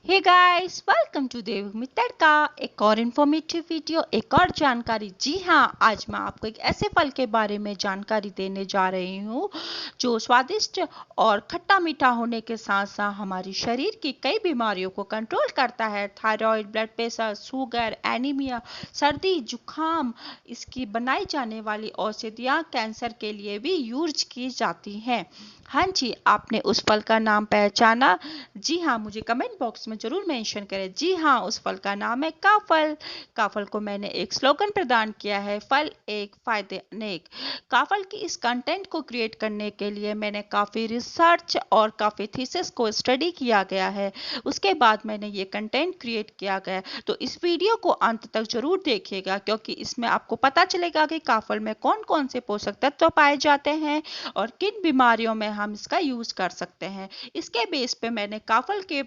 Hey guys, welcome to देवभूमि तड़का। एक और informative video, एक और जानकारी। जी हाँ, आज मैं आपको एक ऐसे फल के बारे में जानकारी देने जा रही हूँ जो स्वादिष्ट और खट्टा मीठा होने के साथ साथ हमारी शरीर की कई बीमारियों को कंट्रोल करता है। Thyroid, blood pressure, sugar, anaemia, सर्दी, जुकाम। इसकी बनाई जाने वाली औषधियाँ कैंसर के लिए भी यूज की जाती हैं। हाँ जी, आपने उस फल का नाम पहचाना? जी हाँ, मुझे कमेंट बॉक्स में ज़रूर मेंशन करें। जी हाँ, उस फल का नाम है काफल। काफल को मैंने एक स्लोगन प्रदान किया है, फल एक फायदे अनेक। काफल की इस कंटेंट को क्रिएट करने के लिए मैंने काफ़ी रिसर्च और काफ़ी थीसिस को स्टडी किया गया है। उसके बाद मैंने ये कंटेंट क्रिएट किया गया। तो इस वीडियो को अंत तक ज़रूर देखिएगा, क्योंकि इसमें आपको पता चलेगा कि काफल में कौन कौन से पोषक तत्व पाए जाते हैं और किन बीमारियों में हम इसका यूज़ कर सकते हैं। इसके बेस पे मैंने काफल के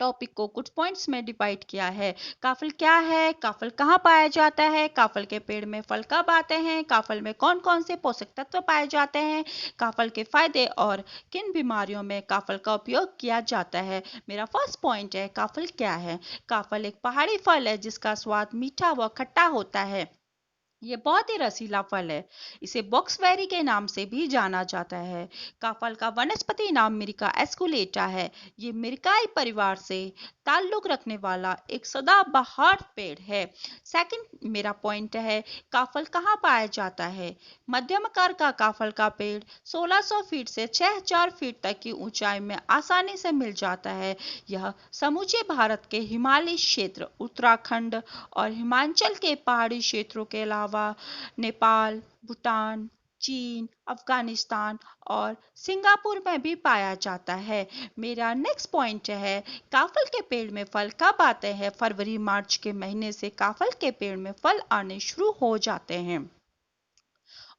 टॉपिक को कुछ पॉइंट्स में डिवाइड किया है। काफल क्या है, काफल कहाँ पाया जाता है, काफल के पेड़ में फल कब आते हैं, काफल में कौन कौन से पोषक तत्व पाए जाते हैं, काफल के फायदे और किन बीमारियों में काफल का उपयोग किया जाता है। मेरा फर्स्ट पॉइंट है, काफल क्या है। काफल एक पहाड़ी फल है जिसका स्वाद मीठा व खट्टा होता है। ये बहुत ही रसीला फल है। इसे बॉक्सबेरी के नाम से भी जाना जाता है। काफल का वनस्पति नाम मिरिका एस्कुलेटा है। ये मिरिकाई परिवार से ताल्लुक रखने वाला एक सदाबहार पेड़ है। सेकंड मेरा पॉइंट है, काफल कहाँ पाया जाता है। मध्यम आकार का काफल का पेड़ 1600 फीट से 6000 फीट तक की ऊंचाई में आसानी से मिल जाता है। यह समूचे भारत के हिमालयी क्षेत्र, उत्तराखंड और हिमाचल के पहाड़ी क्षेत्रों के अलावा नेपाल, भूटान, चीन, अफगानिस्तान और सिंगापुर में भी पाया जाता है। मेरा नेक्स्ट पॉइंट है, काफल के पेड़ में फल कब आते हैं। फरवरी मार्च के महीने से काफल के पेड़ में फल आने शुरू हो जाते हैं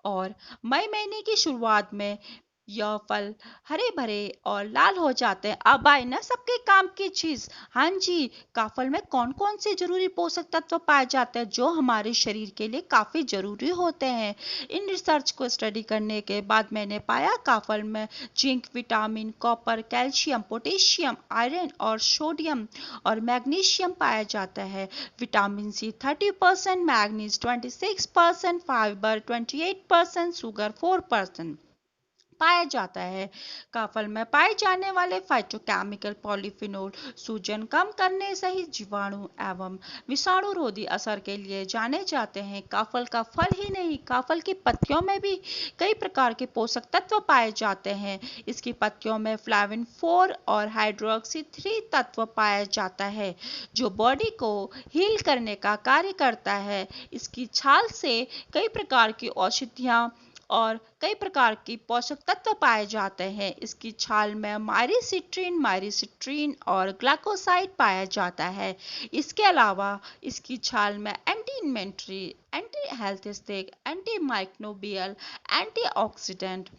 और मई महीने की शुरुआत में यह फल हरे भरे और लाल हो जाते हैं। अब आए ना सबके काम की चीज। हाँ जी, काफल में कौन कौन से जरूरी पोषक तत्व पाए जाते हैं जो हमारे शरीर के लिए काफी जरूरी होते हैं। इन रिसर्च को स्टडी करने के बाद मैंने पाया काफल में zinc, vitamin, copper, calcium, potassium, iron और सोडियम और मैग्नीशियम पाया जाता है। Vitamin C 30%, manganese 26%, fibre 28%, sugar 4% पाया जाता है। काफल में पाए जाने वाले फाइटोकेमिकल पॉलीफिनोल सूजन कम करने सहित जीवाणु एवं विषाणु रोधी असर के लिए जाने जाते हैं। काफल का फल ही नहीं, काफल की पत्तियों में भी कई प्रकार के पोषक तत्व पाए जाते हैं। इसकी पत्तियों में फ्लाविन 4 और हाइड्रोक्सी 3 तत्व पाया जाता है जो बॉडी को हील करने का कार्य करता है। इसकी छाल से कई प्रकार की औषधियाँ और कई प्रकार की पोषक तत्व पाए जाते हैं। इसकी छाल में मायरिसिट्रीन और ग्लाइकोसाइड पाया जाता है। इसके अलावा इसकी छाल में anti inflammatory, anti helminthic, anti microbial, antioxidant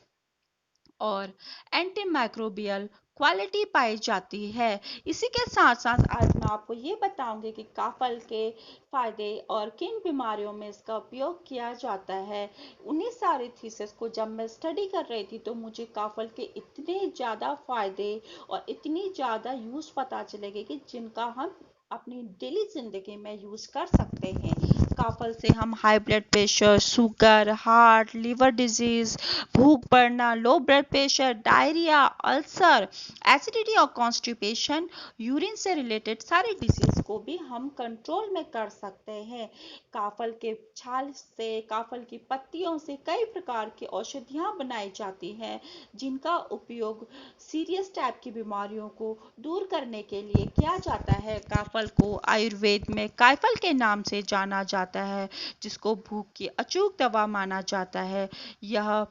और एंटी माइक्रोबियल क्वालिटी पाई जाती है। इसी के साथ साथ आज मैं आपको ये बताऊंगी कि काफल के फायदे और किन बीमारियों में इसका उपयोग किया जाता है। उन्हीं सारी थीसिस को जब मैं स्टडी कर रही थी तो मुझे काफल के इतने ज़्यादा फायदे और इतनी ज़्यादा यूज़ पता चलेगी कि जिनका हम अपनी डेली जिंदगी में यूज़ कर सकते हैं। काफल से हम high blood pressure, sugar, heart, liver disease, भूख बढ़ना, low blood pressure, diarrhoea, ulcer, acidity और कॉन्स्टिपेशन, यूरिन से रिलेटेड सारी डिसीज को भी हम कंट्रोल में कर सकते हैं। काफल के छाल से, काफल की पत्तियों से कई प्रकार की औषधियाँ बनाई जाती हैं जिनका उपयोग सीरियस टाइप की बीमारियों को दूर करने के लिए किया जाता है। काफल को आयुर्वेद में कायफल के नाम से जाना जाता है, जिसको भूख की अचूक दवा माना जाता है। यह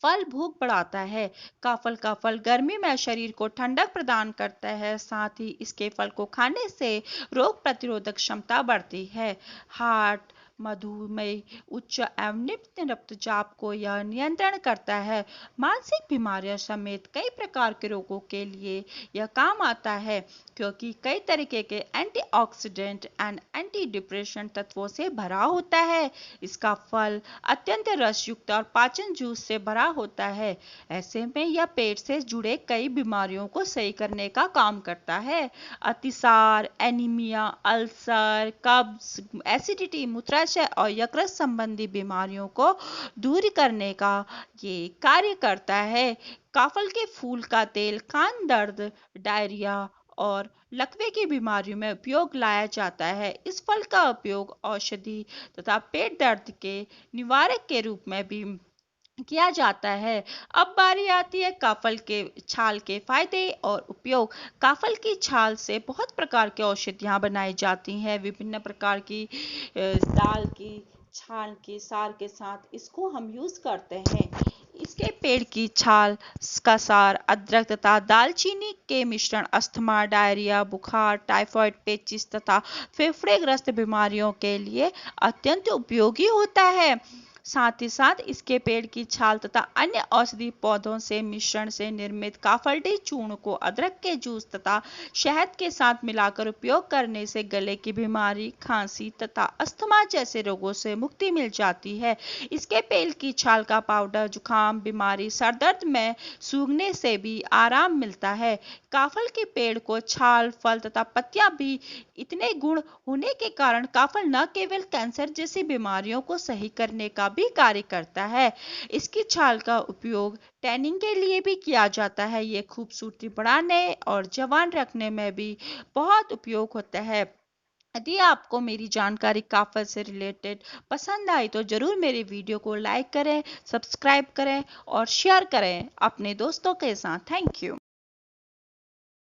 फल भूख बढ़ाता है। काफल का फल गर्मी में शरीर को ठंडक प्रदान करता है। साथ ही इसके फल को खाने से रोग प्रतिरोधक क्षमता बढ़ती है। हार्ट, मधुमेह, उच्च एवं निम्न रक्तचाप को यह नियंत्रण करता है। मानसिक बीमारियों समेत कई प्रकार के रोगों के लिए यह काम आता है, क्योंकि कई तरीके के एंटीऑक्सीडेंट एंड एंटी डिप्रेशन तत्वों से भरा होता है। इसका फल अत्यंत रसयुक्त और पाचन जूस से भरा होता है। ऐसे में यह पेट से जुड़े कई बीमारियों को सही करने का काम करता है। अतिसार, एनीमिया, अल्सर, कब्ज, एसिडिटी, मूत्राशय और यकृत संबंधी बीमारियों को दूर करने का ये कार्य करता है। काफल के फूल का तेल कान दर्द, डायरिया और लकवे की बीमारियों में उपयोग लाया जाता है। इस फल का उपयोग औषधि तथा पेट दर्द के निवारक के रूप में भी किया जाता है। अब बारी आती है काफल के छाल के फायदे और उपयोग। काफल की छाल से बहुत प्रकार की औषधियाँ बनाई जाती हैं। विभिन्न प्रकार की दाल की छाल के सार के साथ इसको हम यूज करते हैं। इसके पेड़ की छाल का सार अदरक तथा दालचीनी के मिश्रण अस्थमा, डायरिया, बुखार, टाइफाइड, पेचिस तथा फेफड़े ग्रस्त बीमारियों के लिए अत्यंत उपयोगी होता है। साथ ही साथ इसके पेड़ की छाल तथा अन्य औषधि पौधों से मिश्रण से निर्मित काफलडी चूर्ण को अदरक के जूस तथा शहद के साथ मिलाकर उपयोग करने से गले की बीमारी, खांसी तथा अस्थमा जैसे रोगों से मुक्ति मिल जाती है। इसके पेड़ की छाल का पाउडर जुकाम, बीमारी, सरदर्द में सूंघने से भी आराम मिलता है। काफल के पेड़ को छाल, फल तथा पत्तियां भी इतने गुण होने के कारण काफल न केवल कैंसर जैसी बीमारियों को सही करने का भी कार्य करता है। इसकी छाल का उपयोग टैनिंग के लिए भी किया जाता है। ये खूबसूरती बढ़ाने और जवान रखने में भी बहुत उपयोग होता है। यदि आपको मेरी जानकारी काफल से रिलेटेड पसंद आई तो जरूर मेरे वीडियो को लाइक करें, सब्सक्राइब करें और शेयर करें अपने दोस्तों के साथ। Thank you.